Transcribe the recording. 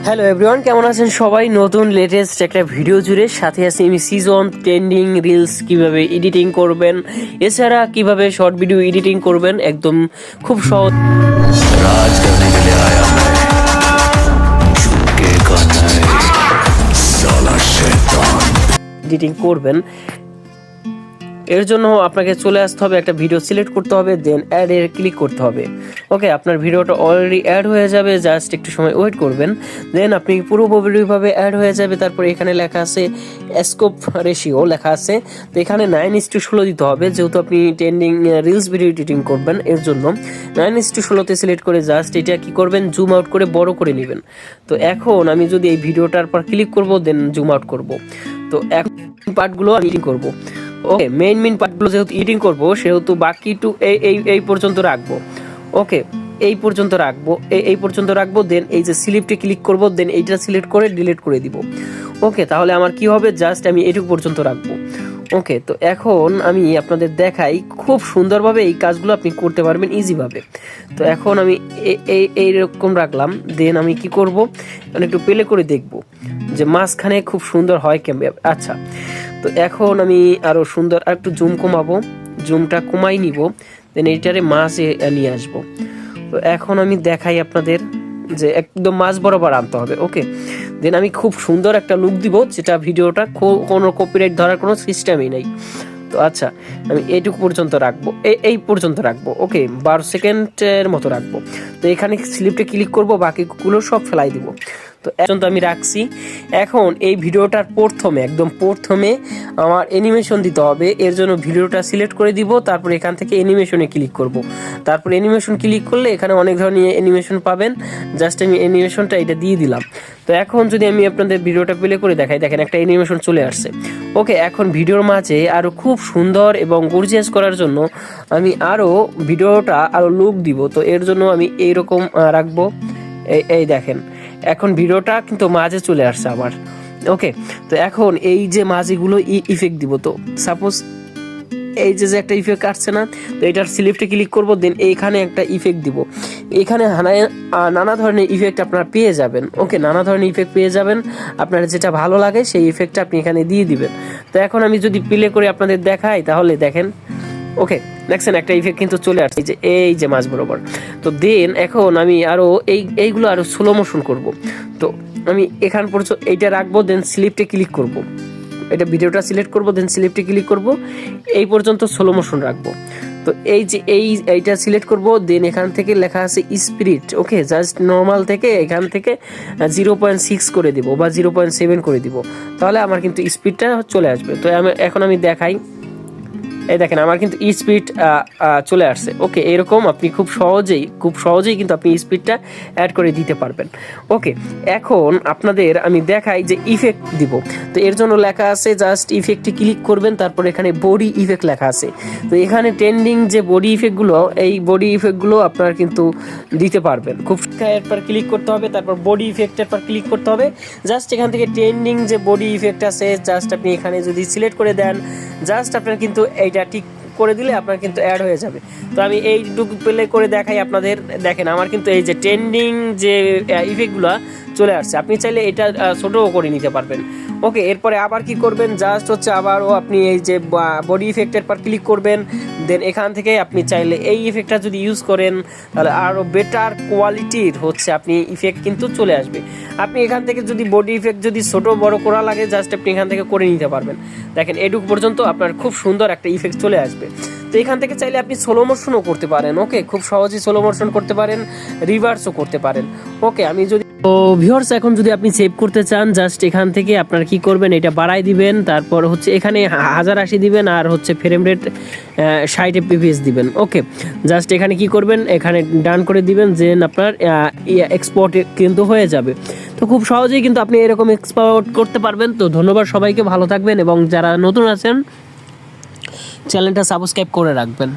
Hello everyone, কেমন আছেন সবাই? নতুন লেটেস্ট একটা ভিডিও জুড়ে সাথে আছি আমি সিজন ট্রেন্ডিং রিলস কিভাবে এডিটিং করবেন, এছাড়া কিভাবে শর্ট ভিডিও এডিটিং করবেন একদম খুব সহজ राज करने के लिए आया मैं झुकेगा नहीं साला शैतान। এডিটিং করবেন। এর জন্য আপনাকে চলে আসতে হবে, একটা ভিডিও সিলেক্ট করতে হবে, দেন অ্যাড এর ক্লিক করতে হবে। ওকে, আপনার ভিডিওটা অলরেডি অ্যাড হয়ে যাবে, জাস্ট একটু সময় ওয়েট করবেন, দেন আপনি পুরোপুরিভাবে অ্যাড হয়ে যাবে। তারপরে এখানে লেখা আছে স্কোপ রেশিও লেখা আছে, তো এখানে 9:16 দিতে হবে, যেহেতু আপনি ট্রেন্ডিং রিলস ভিডিও এডিটিং করবেন। এর জন্য 9:16 সিলেক্ট করে জাস্ট এটা কি করবেন, জুম আউট করে বড় করে নেবেন। তো এখন আমি যদি এই ভিডিওটার পর ক্লিক করব, দেন জুম আউট করব, তো এখন পার্টগুলো আমি এডিটিং করব। ওকে, মেইন পার্টগুলো যেহেতু এডিটিং করব, সেহেতু বাকি টু এই পর্যন্ত রাখবো। ওকে, এই পর্যন্ত রাখবো, দেন এই যে স্লিপটে ক্লিক করব, দেন এইটা সিলেক্ট করে ডিলিট করে দিব। ওকে, তাহলে আমার কি হবে, জাস্ট আমি এইটুকু পর্যন্ত রাখবো। ওকে, তো এখন আমি আপনাদের দেখাই খুব সুন্দরভাবে এই কাজগুলো আপনি করতে পারবেন ইজিভাবে। তো এখন আমি এইরকম রাখলাম, দেন আমি কি করব, মানে একটু প্লে করে দেখব যে মাঝখানে খুব সুন্দর হয় কেমন। আচ্ছা, তো এখন আমি আরও সুন্দর আর একটু জুম কমাবো, জুমটা কমাই নিব, দেন এইটারে মাঝে নিয়ে আসবো। তো এখন আমি দেখাই আপনাদের যে একদম মাঝ বরাবর আনতে হবে। ওকে, দেন আমি খুব সুন্দর একটা লুক দিব, যেটা ভিডিওটা কোনো কপিরাইট ধরার কোনো সিস্টেমই নেই। তো আচ্ছা, আমি এইটুকু পর্যন্ত রাখবো, এই পর্যন্ত রাখবো। ওকে, 12 সেকেন্ডের মতো রাখবো। তো এখানে স্লিপটে ক্লিক করব, বাকিগুলো সব ফেলাই দিব। তো এখন তো আমি রাখছি। এখন এই ভিডিওটার একদম প্রথমে আমার অ্যানিমেশন দিতে হবে। এর জন্য ভিডিওটা সিলেক্ট করে দিব, তারপর এখান থেকে অ্যানিমেশনে ক্লিক করব। তারপর অ্যানিমেশন ক্লিক করলে এখানে অনেক ধরনের অ্যানিমেশন পাবেন, জাস্ট আমি অ্যানিমেশনটা এটা দিয়ে দিলাম। তো এখন যদি আমি আপনাদের ভিডিওটা প্লে করে দেখাই, দেখেন একটা অ্যানিমেশন চলে আসছে। ওকে, এখন ভিডিওর মাঝে আরও খুব সুন্দর এবং গর্জিয়াস করার জন্য আমি আরও ভিডিওটা আরও লুক দিব। তো এর জন্য আমি এইরকম রাখবো। এই দেখেন, এখন ভিডিওটা কিন্তু মাঝে চলে আসছে আমার। ওকে, তো এখন এই যে মাঝেগুলো ইফেক্ট দিব। তো সাপোজ এই যে একটা ইফেক্ট আসছে না, তো এটার সিলেক্টে ক্লিক করব, দেন এইখানে একটা ইফেক্ট দিব। এখানে নানা ধরনের ইফেক্ট আপনারা পেয়ে যাবেন। ওকে, নানা ধরনের ইফেক্ট পেয়ে যাবেন, আপনার যেটা ভালো লাগে সেই ইফেক্টটা আপনি এখানে দিয়ে দিবেন। তো এখন আমি যদি প্লে করে আপনাদের দেখাই, তাহলে দেখেন, ওকে দেখছেন একটা ইফেক্ট কিন্তু চলে আসছে, এই যে মাঝ বরাবর। তো দেন এখন আমি আরও এইগুলো আরও স্লো মোশন করব। তো আমি এখান পর্যন্ত এইটা রাখবো, দেন স্লিপটে ক্লিক করব, এটা ভিডিওটা সিলেক্ট করব, দেন স্লিপটে ক্লিক করব, এই পর্যন্ত স্লো মোশন রাখবো। তো এই যে এইটা সিলেক্ট করব, দেন এখান থেকে লেখা আছে স্পিরিট। ওকে, জাস্ট নর্মাল থেকে এখান থেকে 0.6 করে দিব বা 0.7 করে দিব, তাহলে আমার কিন্তু স্পিডটা চলে আসবে। তো এখন আমি দেখাই, এই দেখেন আমার কিন্তু স্পিড চলে আসছে। ওকে, এরকম আপনি খুব সহজেই কিন্তু আপনি স্পিডটা অ্যাড করে দিতে পারবেন। ওকে, এখন আপনাদের আমি দেখাই যে ইফেক্ট দিব। তো এর জন্য লেখা আছে, জাস্ট ইফেক্টে ক্লিক করবেন, তারপর এখানে বডি ইফেক্ট লেখা আছে। তো এখানে ট্রেন্ডিং যে বডি ইফেক্টগুলো, এই বডি ইফেক্টগুলো আপনারা কিন্তু দিতে পারবেন। খুব এর পর ক্লিক করতে হবে, তারপর বডি ইফেক্টের পর ক্লিক করতে হবে। জাস্ট এখান থেকে ট্রেন্ডিং যে বডি ইফেক্ট আছে, জাস্ট আপনি এখানে যদি সিলেক্ট করে দেন, জাস্ট আপনার কিন্তু এইটা ঠিক করে দিলে আপনার কিন্তু অ্যাড হয়ে যাবে। তো আমি এইটুকু প্লে করে দেখাই আপনাদের, দেখেন আমার কিন্তু এই যে ট্রেন্ডিং যে ইফেক্টগুলো চলে আসছে। আপনি চাইলে এটা ছোটও করে নিতে পারবেন। ওকে, এরপরে আবার কি করবেন, জাস্ট হচ্ছে আবারও আপনি এই যে বডি ইফেক্টের পর ক্লিক করবেন, দেন এখান থেকে আপনি চাইলে এই ইফেক্টটা যদি ইউজ করেন, তাহলে আরও বেটার কোয়ালিটির হচ্ছে আপনি ইফেক্ট কিন্তু চলে আসবে। আপনি এখান থেকে যদি বডি ইফেক্ট যদি ছোট বড় করা লাগে, জাস্ট আপনি এখান থেকে করে নিতে পারবেন। দেখেন এটুকু পর্যন্ত আপনার খুব সুন্দর একটা ইফেক্ট চলে আসবে। তো এখান থেকে চাইলে আপনি স্লো মোশনও করতে পারেন। ওকে, খুব সহজেই স্লো মোশন করতে পারেন, রিভার্সও করতে পারেন। ওকে, আমি যদি ভিউয়ার্স এখন যদি আপনি সেভ করতে চান, জাস্ট এখান থেকে আপনারা কি করবেন, এটা বাড়াই দিবেন, তারপর হচ্ছে এখানে 1080 দিবেন, আর হচ্ছে ফ্রেম রেট 60 fps দিবেন। ওকে, জাস্ট এখানে কি করবেন, এখানে ডান করে দিবেন, যেন আপনার এক্সপোর্ট কিন্তু হয়ে যাবে। তো খুব সহজেই কিন্তু আপনি এরকম এক্সপোর্ট করতে পারবেন। তো ধন্যবাদ সবাইকে, ভালো থাকবেন, এবং যারা নতুন আছেন চ্যানেলটা সাবস্ক্রাইব করে রাখবেন।